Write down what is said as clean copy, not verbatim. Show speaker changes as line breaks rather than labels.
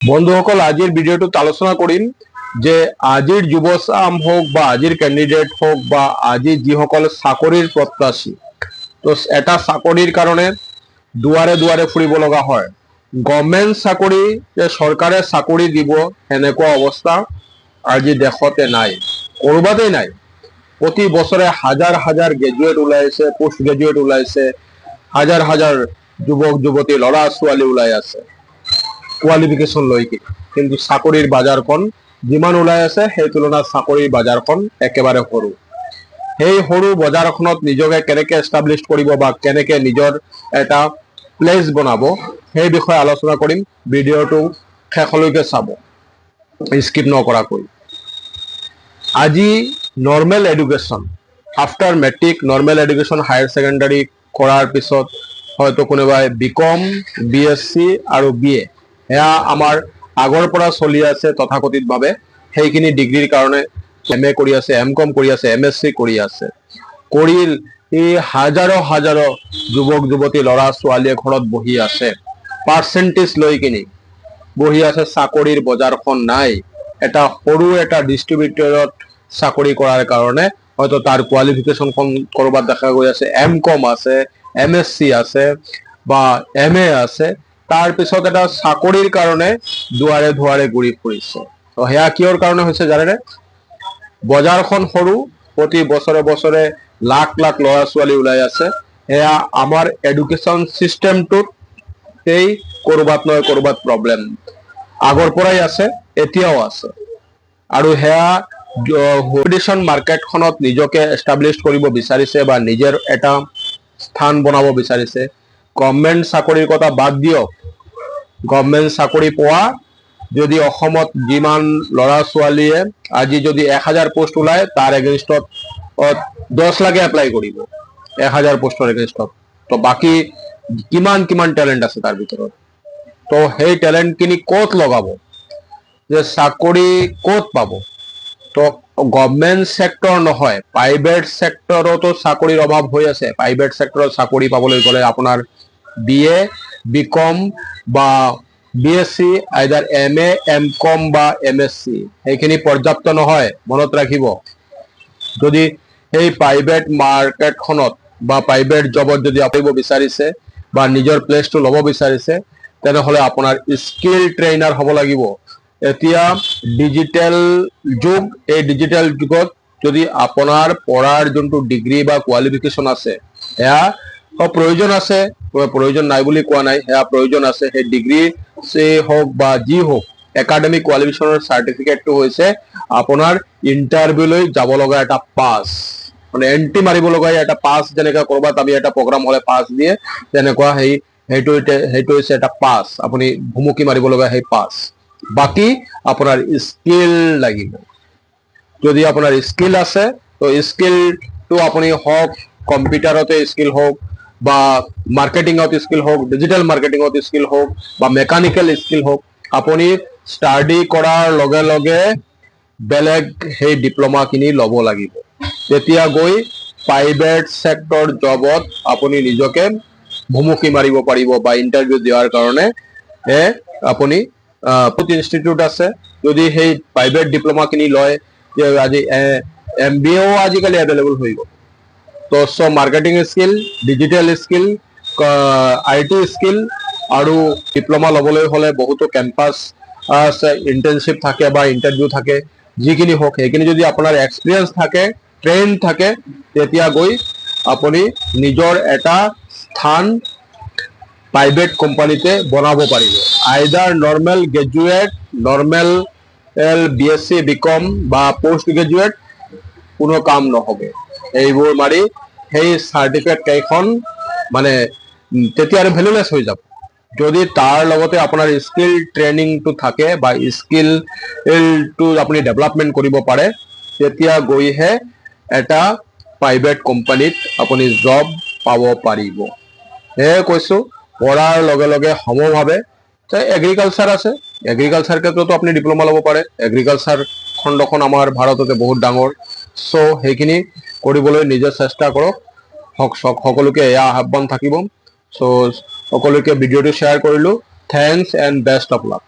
বন্ধুসকল, আজিৰ ভিডিঅ'টোত আলোচনা কৰিম যে আজিৰ যুৱচাম হোক বা আজিৰ কেণ্ডিডেট হোক বা আজি যিসকল চাকৰিৰ প্ৰত্যাশী, তো এটা চাকৰিৰ কাৰণে দুৱাৰে দুৱাৰে ফুৰিব লগা হয়। গভৰ্ণমেণ্ট চাকৰি যে চৰকাৰে চাকৰি দিব সেনেকুৱা অৱস্থা আজি দেশতে নাই, ক'ৰবাতেই নাই। প্ৰতি বছৰে হাজাৰ হাজাৰ গ্ৰেজুৱেট ওলাইছে, পোষ্ট গ্ৰেজুৱেট ওলাইছে, হাজাৰ হাজাৰ যুৱক যুৱতী ল'ৰা ছোৱালী ওলাই আছে কোৱালিফিকেশ্যন লৈ কিন্তু চাকৰিৰ বাজাৰখন যিমান ওলাই আছে সেই তুলনাত চাকৰিৰ বাজাৰখন একেবাৰে সৰু। সেই সৰু বজাৰখনত নিজকে কেনেকৈ এষ্টাব্লিছ কৰিব বা কেনেকৈ নিজৰ এটা প্লেচ বনাব সেই বিষয়ে আলোচনা কৰিম। ভিডিঅ'টো শেষলৈকে চাব, স্কিপ নকৰাকৈ। আজি normal education, after matric normal education higher secondary কৰাৰ পিছত হয়তো কোনোবাই BCom, BSc আৰু BA এয়া আমাৰ আগৰ পৰা চলি আছে তথাকথিতভাৱে। সেইখিনি ডিগ্ৰীৰ কাৰণে MA কৰি আছে, MCom কৰি আছে, MSc কৰি আছে। কৰি এই হাজাৰো হাজাৰো যুৱক যুৱতী ল'ৰা ছোৱালীয়ে ঘৰত বহি আছে, পাৰ্চেণ্টেজ লৈ কিনি বহি আছে। চাকৰিৰ বজাৰখন নাই। এটা সৰু এটা ডিষ্ট্ৰিবিউটৰত চাকৰি কৰাৰ কাৰণে হয়তো তাৰ কোৱালিফিকেশ্যনখন ক'ৰবাত দেখা গৈ আছে, MCom আছে, MSc আছে বা MA আছে, তাৰ পিছত এটা চাকৰিৰ কাৰণে দুৱাৰে দুৱাৰে ঘূৰি ফুৰিছে। তো সেয়া কিহৰ কাৰণে হৈছে জানেনে? বজাৰখন সৰু, প্ৰতি বছৰে বছৰে লাখ লাখ ল'ৰা ছোৱালী ওলাই আছে। সেয়া আমাৰ এডুকেশ্যন চিষ্টেমটোত সেই ক'ৰবাত নহয় ক'ৰবাত প্ৰব্লেম আগৰ পৰাই আছে, এতিয়াও আছে। আৰু সেয়া কম্পিটিশ্যন মাৰ্কেটখনত নিজকে এষ্টাব্লিছ কৰিব বিচাৰিছে বা নিজৰ এটা স্থান বনাব বিচাৰিছে। গভৰ্ণমেণ্ট চাকৰিৰ কথা বাদ দিয়ক, গভৰ্ণমেণ্ট চাকৰি পোৱা যদি অসমত যিমান ল'ৰা ছোৱালীয়ে আজি যদি 1000 পোষ্ট ওলায় তাৰ এগেইনষ্টত 10 লাখে এপ্লাই কৰিব 1000 পোষ্টৰ এগেইনষ্টত। তো বাকী কিমান কিমান টেলেণ্ট আছে তাৰ ভিতৰত। তো সেই টেলেণ্টখিনি ক'ত লগাব, যে চাকৰি ক'ত পাব? তো গভৰ্ণমেণ্ট ছেক্টৰ নহয়, প্ৰাইভেট ছেক্টৰতো চাকৰিৰ অভাৱ হৈ আছে। প্ৰাইভেট ছেক্টৰত চাকৰি পাবলৈ গ'লে আপোনাৰ BA, BCom বা BSc, আইদাৰ MA, MCom বা MSc সেইখিনি পৰ্যাপ্ত নহয়, মনত ৰাখিব। যদি সেই প্ৰাইভেট মাৰ্কেটখনত বা প্ৰাইভেট জবত যদি কৰিব বিচাৰিছে বা নিজৰ প্লেচটো ল'ব বিচাৰিছে, তেনেহ'লে আপোনাৰ স্কিল ট্ৰেইনাৰ হ'ব লাগিব। এতিয়া ডিজিটেল যুগ, এই ডিজিটেল যুগত যদি আপোনাৰ পঢ়াৰ যোনটো ডিগ্ৰী বা কোৱালিফিকেশ্যন আছে সেয়া প্ৰয়োজন আছে, প্ৰয়োজন নাই বুলি কোৱা নাই, সেয়া প্ৰয়োজন আছে। সেই ডিগ্ৰী হওক বা যি হওক, একাডেমিক কোৱালিফিকেশ্যনৰ চাৰ্টিফিকেটটো হৈছে আপোনাৰ ইণ্টাৰভিউলৈ যাব লগা এটা পাছ, মানে এণ্ট্ৰি মাৰিব লগা এটা পাছ। যেনেকৈ ক'ৰবাত আমি এটা প্ৰগ্ৰাম হ'লে পাছ দিয়ে, তেনেকুৱা সেইটো হৈছে এটা পাছ, আপুনি ভুমুকি মাৰিব লগা সেই পাছ। বাকী আপোনাৰ স্কিল লাগিব। যদি আপোনাৰ স্কিল আছে, তো স্কিলটো আপুনি হওক কম্পিউটাৰতে স্কিল হওক বা মাৰ্কেটিঙত স্কিল হওক, ডিজিটেল মাৰ্কেটিঙত স্কিল হওক বা মেকানিকেল স্কিল হওক, আপুনি ষ্টাডি কৰাৰ লগে লগে বেলেগ সেই ডিপ্ল'মাখিনি ল'ব লাগিব। তেতিয়া গৈ প্ৰাইভেট ছেক্টৰ জবত আপুনি নিজকে ভুমুকি মাৰিব পাৰিব বা ইণ্টাৰভিউ দিয়াৰ কাৰণে আপুনি ইনষ্টিটিউট আছে। যদি সেই প্ৰাইভেট ডিপ্ল'মাখিনি লয়, যে আজি MBA আজিকালি এভেইলেবল হৈ গ'ল। তো marketing skill, digital skill, IT skill আৰু ডিপ্ল'মা ল'বলৈ হ'লে বহুতো কেম্পাছ আছে, ইণ্টাৰ্ণশ্বিপ থাকে বা ইণ্টাৰভিউ থাকে। যিখিনি হওক সেইখিনি যদি আপোনাৰ এক্সপিৰিয়েঞ্চ থাকে, ট্ৰেইন থাকে, তেতিয়া গৈ আপুনি নিজৰ এটা স্থান প্ৰাইভেট কোম্পানীতে বনাব পাৰিব। Either normal graduate, normal BSc, BCom বা পোষ্ট গ্ৰেজুৱেট কোনো কাম নহ'ব। এইবোৰ মাৰি সেই চাৰ্টিফিকেট কেইখন মানে তেতিয়া আৰু ভেলুলেছ হৈ যাব। যদি তাৰ লগতে আপোনাৰ স্কিল ট্ৰেইনিংটো থাকে বা স্কিলটো আপুনি ডেভেলপমেণ্ট কৰিব পাৰে, তেতিয়া গৈহে এটা প্ৰাইভেট কোম্পানীত আপুনি জব পাব পাৰিব। সেয়ে কৈছোঁ, পঢ়াৰ লগে লগে সমভাৱে এগ্ৰিকালচাৰ আছে, এগ্ৰিকালচাৰ ক্ষেত্ৰতো আপুনি ডিপ্ল'মা ল'ব পাৰে। এগ্ৰিকালচাৰ খণ্ডখন আমাৰ ভাৰততে বহুত ডাঙৰ। চ' সেইখিনি কৰিবলৈ নিজে চেষ্টা কৰক। সকলোকে এয়া আহ্বান থাকিব। চ' সকলোকে ভিডিঅ'টো শ্বেয়াৰ কৰিলোঁ। Thanks and best of luck.